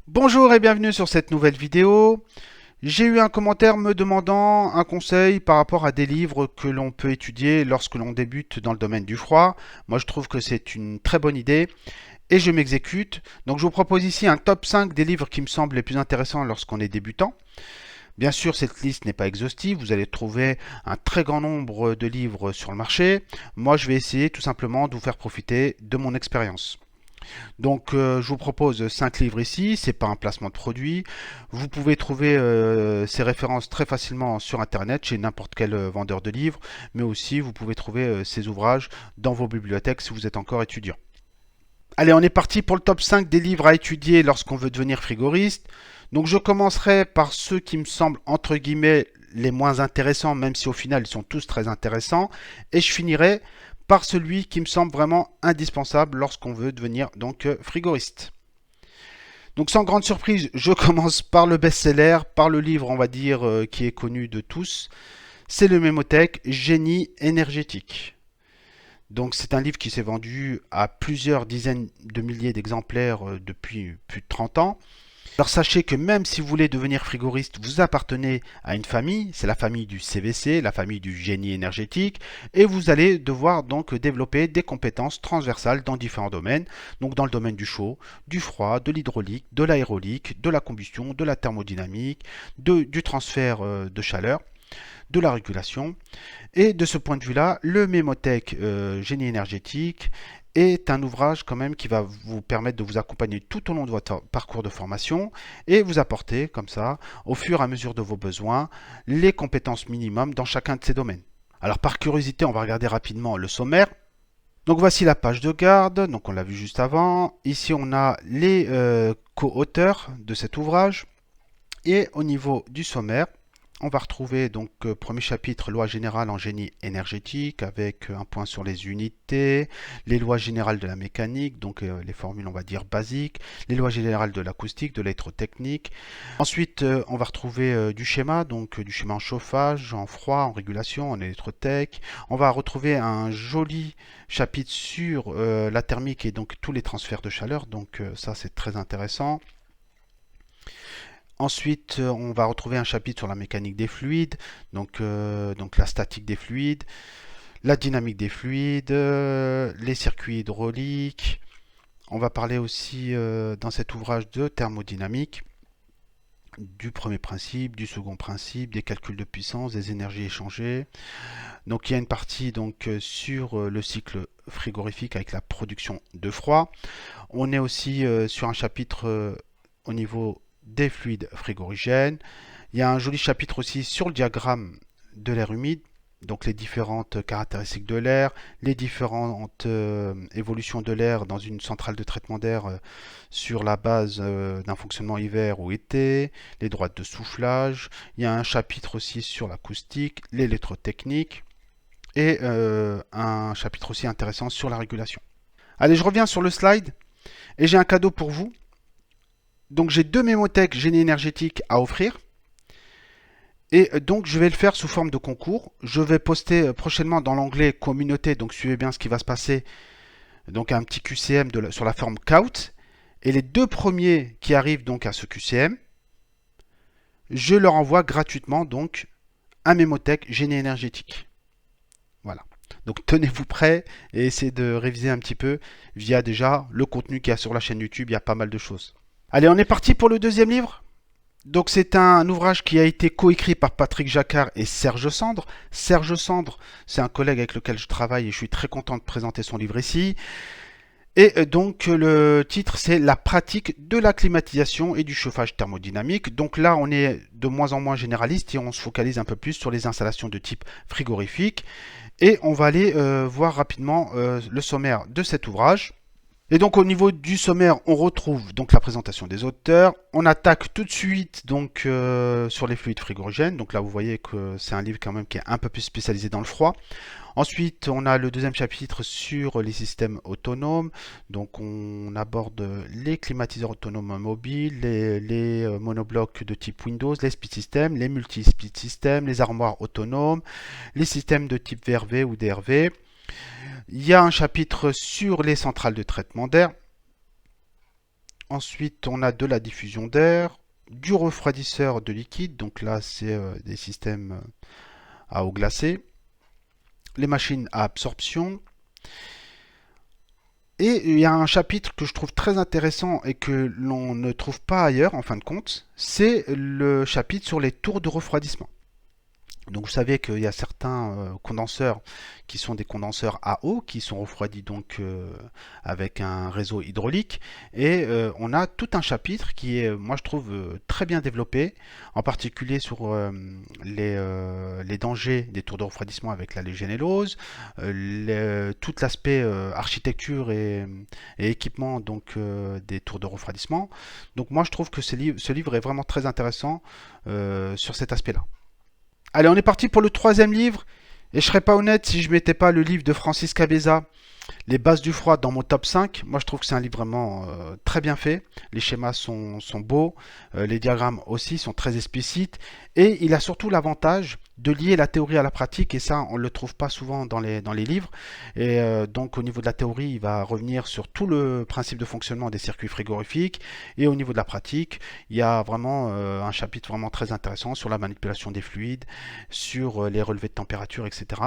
Bonjour et bienvenue sur cette nouvelle vidéo. J'ai eu un commentaire me demandant un conseil par rapport à des livres que l'on peut étudier lorsque l'on débute dans le domaine du froid. Moi je trouve que c'est une très bonne idée et je m'exécute. Donc je vous propose ici un top 5 des livres qui me semblent les plus intéressants lorsqu'on est débutant. Bien sûr, cette liste n'est pas exhaustive, vous allez trouver un très grand nombre de livres sur le marché. Moi je vais essayer tout simplement de vous faire profiter de mon expérience. Donc je vous propose 5 livres ici, c'est pas un placement de produit. Vous pouvez trouver ces références très facilement sur internet chez n'importe quel vendeur de livres, mais aussi vous pouvez trouver ces ouvrages dans vos bibliothèques si vous êtes encore étudiant. Allez, on est parti pour le top 5 des livres à étudier lorsqu'on veut devenir frigoriste. Donc je commencerai par ceux qui me semblent entre guillemets les moins intéressants, même si au final ils sont tous très intéressants, et je finirai par celui qui me semble vraiment indispensable lorsqu'on veut devenir donc frigoriste. Donc sans grande surprise, je commence par le best-seller, par le livre on va dire qui est connu de tous. C'est le Mémotech Génie énergétique. Donc c'est un livre qui s'est vendu à plusieurs dizaines de milliers d'exemplaires depuis plus de 30 ans. Alors sachez que même si vous voulez devenir frigoriste, vous appartenez à une famille, c'est la famille du CVC, la famille du génie énergétique, et vous allez devoir donc développer des compétences transversales dans différents domaines, donc dans le domaine du chaud, du froid, de l'hydraulique, de l'aérolique, de la combustion, de la thermodynamique, du transfert de chaleur, de la régulation. Et de ce point de vue-là, le Mémotech Génie énergétique est un ouvrage quand même qui va vous permettre de vous accompagner tout au long de votre parcours de formation et vous apporter comme ça, au fur et à mesure de vos besoins, les compétences minimum dans chacun de ces domaines. Alors par curiosité, on va regarder rapidement le sommaire. Donc voici la page de garde, donc on l'a vu juste avant. Ici on a les co-auteurs de cet ouvrage. Et au niveau du sommaire, on va retrouver donc premier chapitre loi générale en génie énergétique avec un point sur les unités, les lois générales de la mécanique, donc les formules on va dire basiques, les lois générales de l'acoustique, de l'électrotechnique. Ensuite on va retrouver du schéma, donc du schéma en chauffage, en froid, en régulation, en électrotech. On va retrouver un joli chapitre sur la thermique et donc tous les transferts de chaleur, donc ça c'est très intéressant. Ensuite, on va retrouver un chapitre sur la mécanique des fluides, donc la statique des fluides, la dynamique des fluides, les circuits hydrauliques. On va parler aussi dans cet ouvrage de thermodynamique, du premier principe, du second principe, des calculs de puissance, des énergies échangées. Donc il y a une partie donc sur le cycle frigorifique avec la production de froid. On est aussi sur un chapitre au niveau des fluides frigorigènes. Il y a un joli chapitre aussi sur le diagramme de l'air humide, donc les différentes caractéristiques de l'air, les différentes évolutions de l'air dans une centrale de traitement d'air sur la base d'un fonctionnement hiver ou été, les droites de soufflage. Il y a un chapitre aussi sur l'acoustique, l'électrotechnique et un chapitre aussi intéressant sur la régulation. Allez, je reviens sur le slide et j'ai un cadeau pour vous. Donc j'ai deux Mémotech génie énergétique à offrir. Et donc je vais le faire sous forme de concours. Je vais poster prochainement dans l'onglet communauté, donc suivez bien ce qui va se passer. Donc un petit QCM sur la forme Kaut. Et les deux premiers qui arrivent donc à ce QCM, je leur envoie gratuitement donc un Mémotech génie énergétique. Voilà. Donc tenez-vous prêts et essayez de réviser un petit peu via déjà le contenu qu'il y a sur la chaîne YouTube. Il y a pas mal de choses. Allez, on est parti pour le deuxième livre. Donc c'est un ouvrage qui a été coécrit par Patrick Jacquard et Serge Sandre. Serge Sandre, c'est un collègue avec lequel je travaille et je suis très content de présenter son livre ici. Et donc le titre c'est La pratique de la climatisation et du chauffage thermodynamique. Donc là on est de moins en moins généraliste et on se focalise un peu plus sur les installations de type frigorifique. Et on va aller voir rapidement le sommaire de cet ouvrage. Et donc au niveau du sommaire, on retrouve donc la présentation des auteurs. On attaque tout de suite donc sur les fluides frigorigènes. Donc là vous voyez que c'est un livre quand même qui est un peu plus spécialisé dans le froid. Ensuite, on a le deuxième chapitre sur les systèmes autonomes. Donc on aborde les climatiseurs autonomes mobiles, les monoblocs de type Windows, les speed systems, les multi-speed systems, les armoires autonomes, les systèmes de type VRV ou DRV. Il y a un chapitre sur les centrales de traitement d'air. Ensuite, on a de la diffusion d'air, du refroidisseur de liquide, donc là c'est des systèmes à eau glacée, les machines à absorption. Et il y a un chapitre que je trouve très intéressant et que l'on ne trouve pas ailleurs en fin de compte, c'est le chapitre sur les tours de refroidissement. Donc vous savez qu'il y a certains condenseurs qui sont des condenseurs à eau qui sont refroidis donc avec un réseau hydraulique, et on a tout un chapitre qui est, moi je trouve, très bien développé, en particulier sur les dangers des tours de refroidissement avec la légionellose, tout l'aspect architecture et équipement donc des tours de refroidissement. Donc moi je trouve que ce livre est vraiment très intéressant sur cet aspect-là. Allez, on est parti pour le troisième livre. Et je serais pas honnête si je mettais pas le livre de Francis Cabeza, Les bases du froid, dans mon top 5. Moi, je trouve que c'est un livre vraiment très bien fait. Les schémas sont beaux. Les diagrammes aussi sont très explicites. Et il a surtout l'avantage de lier la théorie à la pratique. Et ça, on ne le trouve pas souvent dans les livres. Et donc, au niveau de la théorie, il va revenir sur tout le principe de fonctionnement des circuits frigorifiques. Et au niveau de la pratique, il y a vraiment un chapitre vraiment très intéressant sur la manipulation des fluides, sur les relevés de température, etc.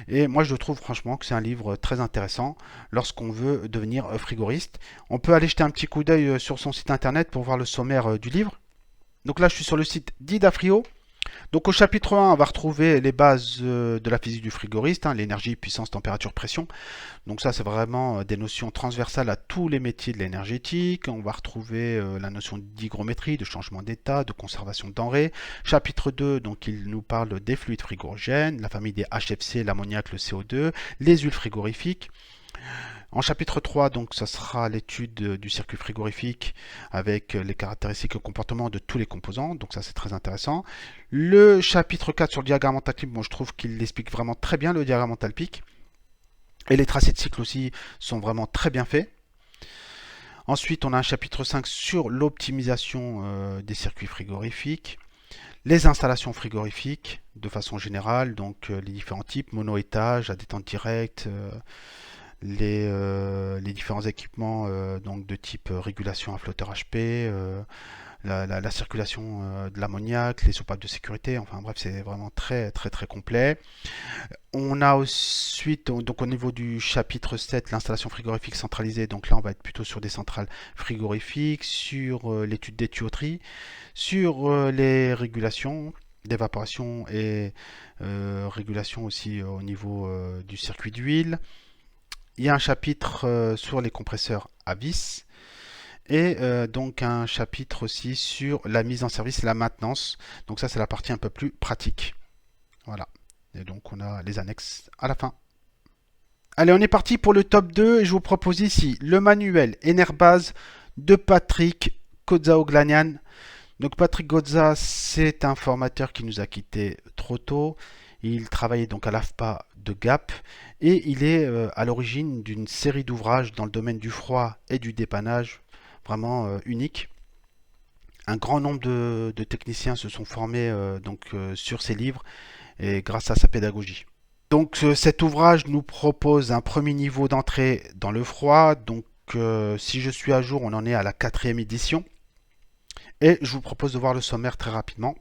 Et moi, je trouve franchement que c'est un livre très intéressant lorsqu'on veut devenir frigoriste. On peut aller jeter un petit coup d'œil sur son site internet pour voir le sommaire du livre. Donc là, je suis sur le site d'Idafrio. Donc au chapitre 1, on va retrouver les bases de la physique du frigoriste, hein, l'énergie, puissance, température, pression. Donc ça, c'est vraiment des notions transversales à tous les métiers de l'énergétique. On va retrouver la notion d'hygrométrie, de changement d'état, de conservation de denrées. Chapitre 2, donc il nous parle des fluides frigorigènes, la famille des HFC, l'ammoniac, le CO2, les huiles frigorifiques. En chapitre 3, donc, ça sera l'étude du circuit frigorifique avec les caractéristiques et le comportement de tous les composants. Donc ça, c'est très intéressant. Le chapitre 4 sur le diagramme enthalpique, moi, je trouve qu'il explique vraiment très bien le diagramme enthalpique. Et les tracés de cycle aussi sont vraiment très bien faits. Ensuite, on a un chapitre 5 sur l'optimisation des circuits frigorifiques. Les installations frigorifiques, de façon générale, donc les différents types, mono-étage, à détente directe, les différents équipements donc de type régulation à flotteur HP, la circulation de l'ammoniac, les soupapes de sécurité, enfin bref, c'est vraiment très très très complet. On a ensuite, donc au niveau du chapitre 7, l'installation frigorifique centralisée, donc là on va être plutôt sur des centrales frigorifiques, sur l'étude des tuyauteries, sur les régulations d'évaporation et régulation aussi au niveau du circuit d'huile. Il y a un chapitre sur les compresseurs à vis et donc un chapitre aussi sur la mise en service et la maintenance. Donc ça, c'est la partie un peu plus pratique. Voilà. Et donc on a les annexes à la fin. Allez, on est parti pour le top 2 et je vous propose ici le manuel Enerbase de Patrick Kozzaoglanian. Donc Patrick Gozza, c'est un formateur qui nous a quittés trop tôt. Il travaillait donc à l'AFPA de Gap et il est à l'origine d'une série d'ouvrages dans le domaine du froid et du dépannage vraiment unique. Un grand nombre de techniciens se sont formés sur ces livres et grâce à sa pédagogie. Donc cet ouvrage nous propose un premier niveau d'entrée dans le froid. Donc si je suis à jour, on en est à la 4e édition. Et je vous propose de voir le sommaire très rapidement.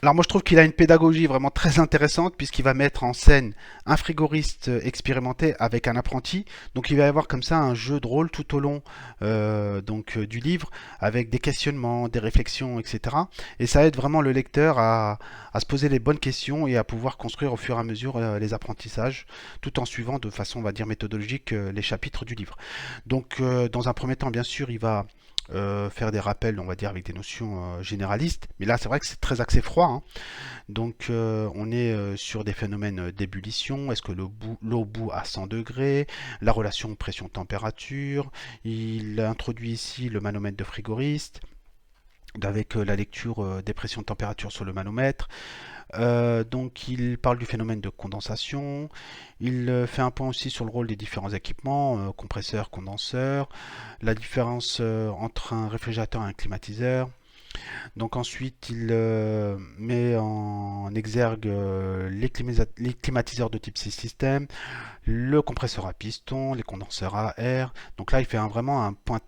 Alors moi je trouve qu'il a une pédagogie vraiment très intéressante puisqu'il va mettre en scène un frigoriste expérimenté avec un apprenti. Donc il va y avoir comme ça un jeu de rôle tout au long du livre avec des questionnements, des réflexions, etc. Et ça aide vraiment le lecteur à se poser les bonnes questions et à pouvoir construire au fur et à mesure les apprentissages tout en suivant de façon on va dire méthodologique les chapitres du livre. Donc dans un premier temps bien sûr il va faire des rappels, on va dire, avec des notions généralistes. Mais là, c'est vrai que c'est très axé froid. Hein. Donc, on est sur des phénomènes d'ébullition. Est-ce que l'eau bout à 100 degrés? La relation pression-température. Il introduit ici le manomètre de frigoriste avec la lecture des pressions de température sur le manomètre. Donc il parle du phénomène de condensation, il fait un point aussi sur le rôle des différents équipements, compresseur, condenseur, la différence entre un réfrigérateur et un climatiseur. Donc ensuite il met en exergue les climatiseurs de type système, le compresseur à piston, les condenseurs à air. Donc là il fait vraiment un point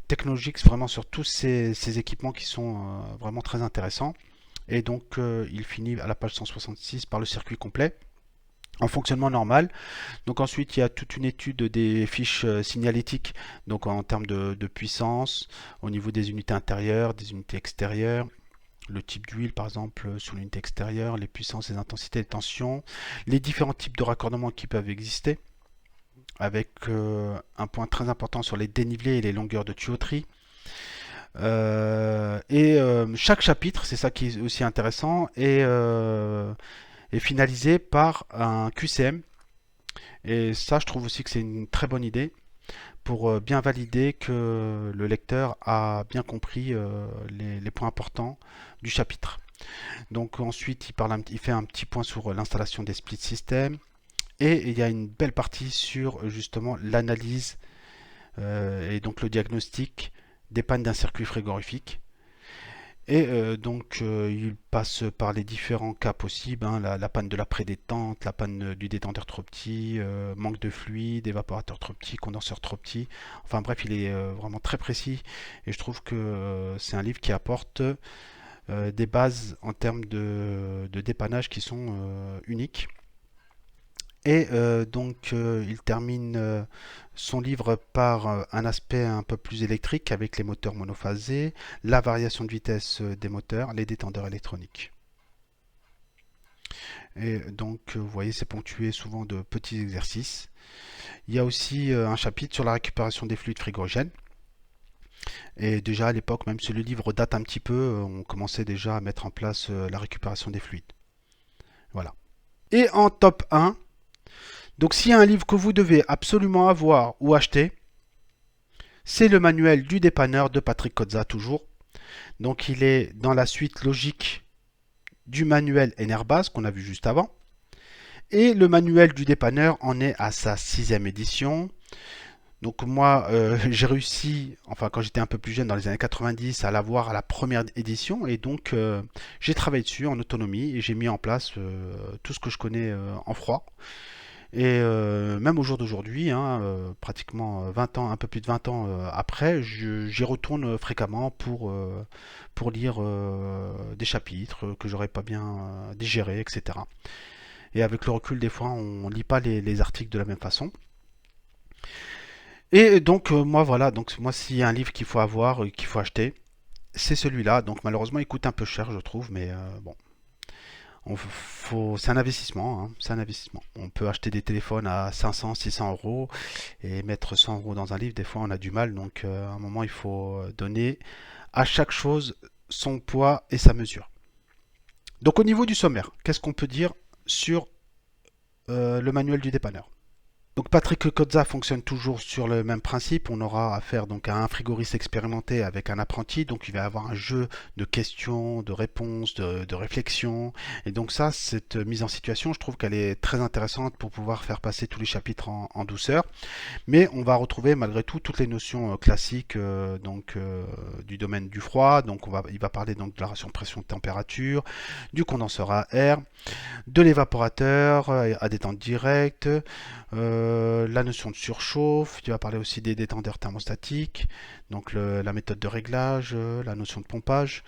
technologique vraiment sur tous ces équipements qui sont vraiment très intéressants. Et donc il finit à la page 166 par le circuit complet en fonctionnement normal. Donc ensuite il y a toute une étude des fiches signalétiques, donc en termes de puissance, au niveau des unités intérieures, des unités extérieures, le type d'huile par exemple sur l'unité extérieure, les puissances, les intensités, les tensions, les différents types de raccordements qui peuvent exister, avec un point très important sur les dénivelés et les longueurs de tuyauterie. Chaque chapitre, c'est ça qui est aussi intéressant, est finalisé par un QCM. Et ça, je trouve aussi que c'est une très bonne idée pour bien valider que le lecteur a bien compris les points importants du chapitre. Donc ensuite, il fait un petit point sur l'installation des split systems. Et il y a une belle partie sur justement l'analyse et donc le diagnostic des pannes d'un circuit frigorifique. Et il passe par les différents cas possibles, hein, la panne de la prédétente, la panne du détendeur trop petit, manque de fluide, évaporateur trop petit, condenseur trop petit. Enfin bref, il est vraiment très précis et je trouve que c'est un livre qui apporte des bases en termes de dépannage qui sont uniques. Et il termine son livre par un aspect un peu plus électrique avec les moteurs monophasés, la variation de vitesse des moteurs, les détendeurs électroniques. Et donc vous voyez, c'est ponctué souvent de petits exercices. Il y a aussi un chapitre sur la récupération des fluides frigorigènes. Et déjà à l'époque, même si le livre date un petit peu, on commençait déjà à mettre en place la récupération des fluides. Voilà. Et en top 1, donc s'il y a un livre que vous devez absolument avoir ou acheter, c'est le manuel du dépanneur de Patrick Cozza toujours. Donc il est dans la suite logique du manuel Enerbase qu'on a vu juste avant. Et le manuel du dépanneur en est à sa 6e édition. Donc moi j'ai réussi, enfin quand j'étais un peu plus jeune dans les années 90, à l'avoir à la première édition. Et donc j'ai travaillé dessus en autonomie et j'ai mis en place tout ce que je connais en froid. Et même au jour d'aujourd'hui, hein, pratiquement 20 ans, un peu plus de 20 ans après, j'y retourne fréquemment pour lire des chapitres que j'aurais pas bien digérés, etc. Et avec le recul, des fois, on lit pas les articles de la même façon. Et donc, moi, voilà, donc moi, s'il y a un livre qu'il faut avoir, qu'il faut acheter, c'est celui-là. Donc, malheureusement, il coûte un peu cher, je trouve, mais bon. C'est un investissement, hein, c'est un investissement. On peut acheter des téléphones à 500, 600 euros et mettre 100 euros dans un livre. Des fois, on a du mal. Donc, à un moment, il faut donner à chaque chose son poids et sa mesure. Donc, au niveau du sommaire, qu'est-ce qu'on peut dire sur le manuel du dépanneur? Donc Patrick Cozza fonctionne toujours sur le même principe. On aura affaire donc à un frigoriste expérimenté avec un apprenti. Donc il va avoir un jeu de questions, de réponses, de réflexions. Et donc ça, cette mise en situation, je trouve qu'elle est très intéressante pour pouvoir faire passer tous les chapitres en douceur. Mais on va retrouver malgré tout toutes les notions classiques du domaine du froid. Donc il va parler donc de la relation pression-température, du condenseur à air, de l'évaporateur à détente directe, la notion de surchauffe, il va parler aussi des détendeurs thermostatiques, donc la méthode de réglage, la notion de pompage.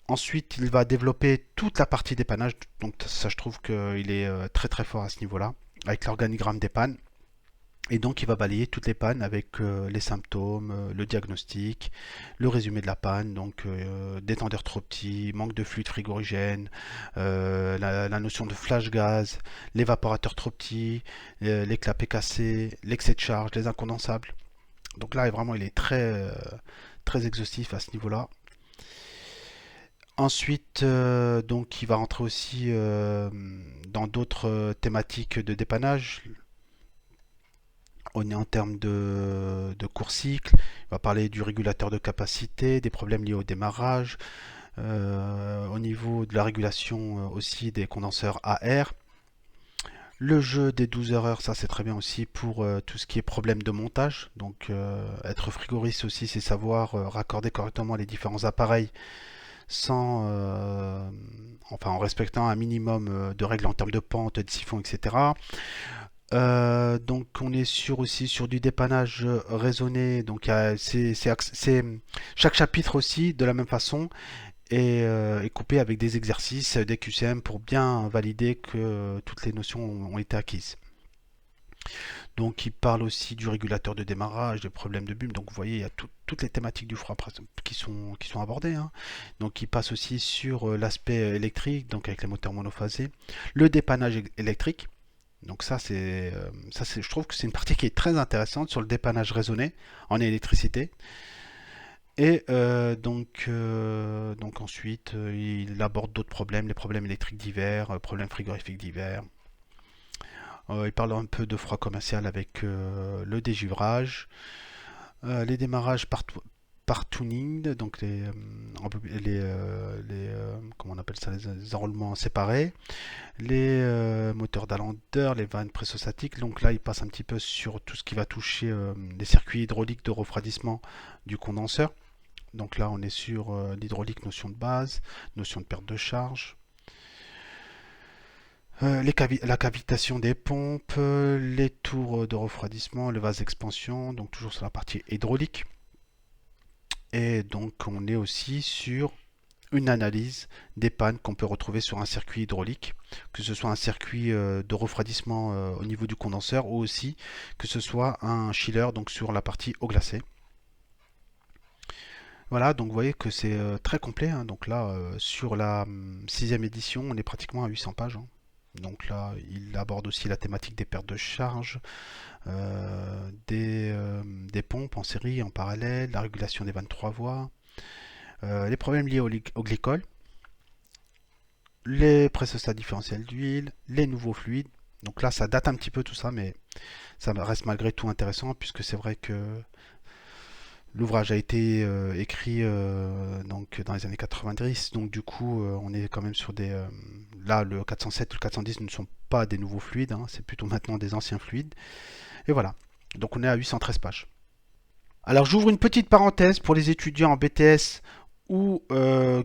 Ensuite, il va développer toute la partie dépannage, donc ça je trouve qu'il est très très fort à ce niveau-là, avec l'organigramme des pannes. Et donc il va balayer toutes les pannes avec les symptômes, le diagnostic, le résumé de la panne, donc détendeur trop petit, manque de fluide frigorigène, la notion de flash gaz, l'évaporateur trop petit, les clapets cassés, l'excès de charge, les incondensables. Donc là vraiment il est très exhaustif à ce niveau-là. Ensuite, donc il va rentrer aussi dans d'autres thématiques de dépannage. On est en termes de court cycle, on va parler du régulateur de capacité, des problèmes liés au démarrage, au niveau de la régulation aussi des condenseurs à air. Le jeu des 12 heures, ça c'est très bien aussi pour tout ce qui est problème de montage. Donc être frigoriste aussi, c'est savoir raccorder correctement les différents appareils en respectant un minimum de règles en termes de pente, de siphon, etc. Donc on est aussi sur du dépannage raisonné. Donc chaque chapitre aussi de la même façon est coupé avec des exercices, des QCM pour bien valider que toutes les notions ont été acquises. Donc il parle aussi du régulateur de démarrage, des problèmes de bulle. Donc vous voyez, il y a toutes les thématiques du froid qui sont abordées, hein. Donc il passe aussi sur l'aspect électrique, donc avec les moteurs monophasés, le dépannage électrique. Donc je trouve que c'est une partie qui est très intéressante sur le dépannage raisonné en électricité. Et donc ensuite, il aborde d'autres problèmes, les problèmes électriques divers, problèmes frigorifiques divers. Il parle un peu de froid commercial avec le dégivrage, les démarrages par tuning, donc comment on appelle ça, les enroulements séparés, les moteurs d'alandeur, les vannes présostatiques. Donc là, il passe un petit peu sur tout ce qui va toucher les circuits hydrauliques de refroidissement du condenseur. Donc là, on est sur l'hydraulique, notion de base, notion de perte de charge. La cavitation des pompes, les tours de refroidissement, le vase d'expansion, donc toujours sur la partie hydraulique. Et donc on est aussi sur une analyse des pannes qu'on peut retrouver sur un circuit hydraulique, que ce soit un circuit de refroidissement au niveau du condenseur ou aussi que ce soit un chiller, donc sur la partie eau glacée. Voilà, donc vous voyez que c'est très complet, hein. Donc là, sur la 6e édition, on est pratiquement à 800 pages, hein. Donc là, il aborde aussi la thématique des pertes de charge, des pompes en série, en parallèle, la régulation des 23 voies, les problèmes liés au glycol, les pressostats différentiels d'huile, les nouveaux fluides. Donc là, ça date un petit peu tout ça, mais ça reste malgré tout intéressant, puisque c'est vrai que l'ouvrage a été écrit donc dans les années 90, donc du coup on est quand même sur des... là le 407 et le 410 ne sont pas des nouveaux fluides, hein, c'est plutôt maintenant des anciens fluides. Et voilà, donc on est à 813 pages. Alors j'ouvre une petite parenthèse pour les étudiants en BTS ou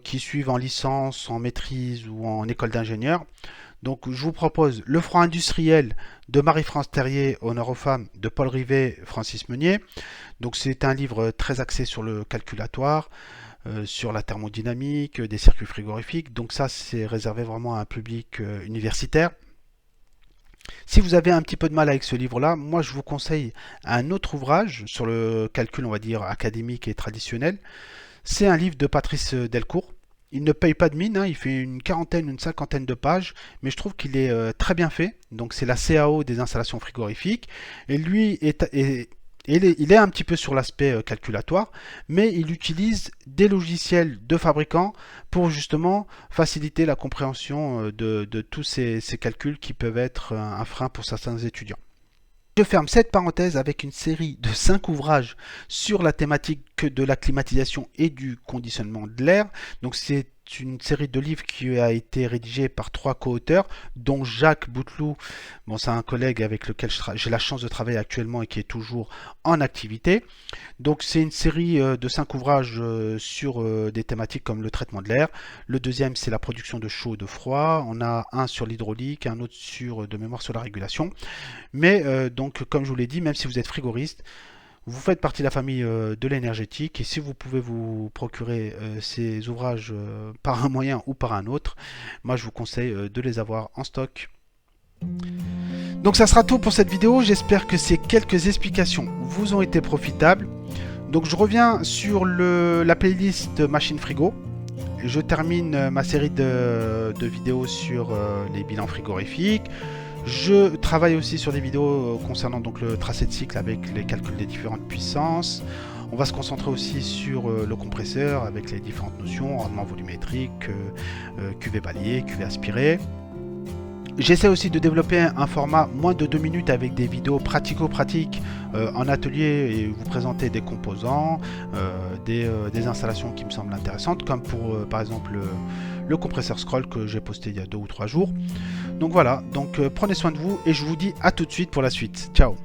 qui suivent en licence, en maîtrise ou en école d'ingénieur. Donc je vous propose Le froid industriel de Marie-France Terrier, honneur aux femmes, de Paul Rivet, Francis Meunier. Donc c'est un livre très axé sur le calculatoire, sur la thermodynamique, des circuits frigorifiques. Donc ça c'est réservé vraiment à un public universitaire. Si vous avez un petit peu de mal avec ce livre-là, moi je vous conseille un autre ouvrage sur le calcul, on va dire, académique et traditionnel. C'est un livre de Patrice Delcourt. Il ne paye pas de mine, hein, il fait une quarantaine, une cinquantaine de pages, mais je trouve qu'il est très bien fait. Donc c'est la CAO des installations frigorifiques. Et lui il est un petit peu sur l'aspect calculatoire, mais il utilise des logiciels de fabricants pour justement faciliter la compréhension de tous ces calculs qui peuvent être un frein pour certains étudiants. Je ferme cette parenthèse avec une série de 5 ouvrages sur la thématique de la climatisation et du conditionnement de l'air. Donc c'est une série de livres qui a été rédigée par 3 co-auteurs, dont Jacques Bouteloup. Bon, c'est un collègue avec lequel j'ai la chance de travailler actuellement et qui est toujours en activité. Donc c'est une série de 5 ouvrages sur des thématiques comme le traitement de l'air. Le deuxième, c'est la production de chaud et de froid. On a un sur l'hydraulique, un autre de mémoire sur la régulation. Mais donc, comme je vous l'ai dit, même si vous êtes frigoriste, vous faites partie de la famille de l'énergétique, et si vous pouvez vous procurer ces ouvrages par un moyen ou par un autre, moi je vous conseille de les avoir en stock. Donc ça sera tout pour cette vidéo, j'espère que ces quelques explications vous ont été profitables. Donc je reviens sur la playlist Machine Frigo. Je termine ma série de vidéos sur les bilans frigorifiques. Je travaille aussi sur des vidéos concernant donc le tracé de cycle avec les calculs des différentes puissances. On va se concentrer aussi sur le compresseur avec les différentes notions, rendement volumétrique, QV balayé, QV aspiré. J'essaie aussi de développer un format moins de 2 minutes avec des vidéos pratico-pratiques en atelier et vous présenter des composants, des installations qui me semblent intéressantes, comme pour par exemple le compresseur scroll que j'ai posté il y a 2 ou 3 jours. Donc voilà, donc prenez soin de vous et je vous dis à tout de suite pour la suite. Ciao!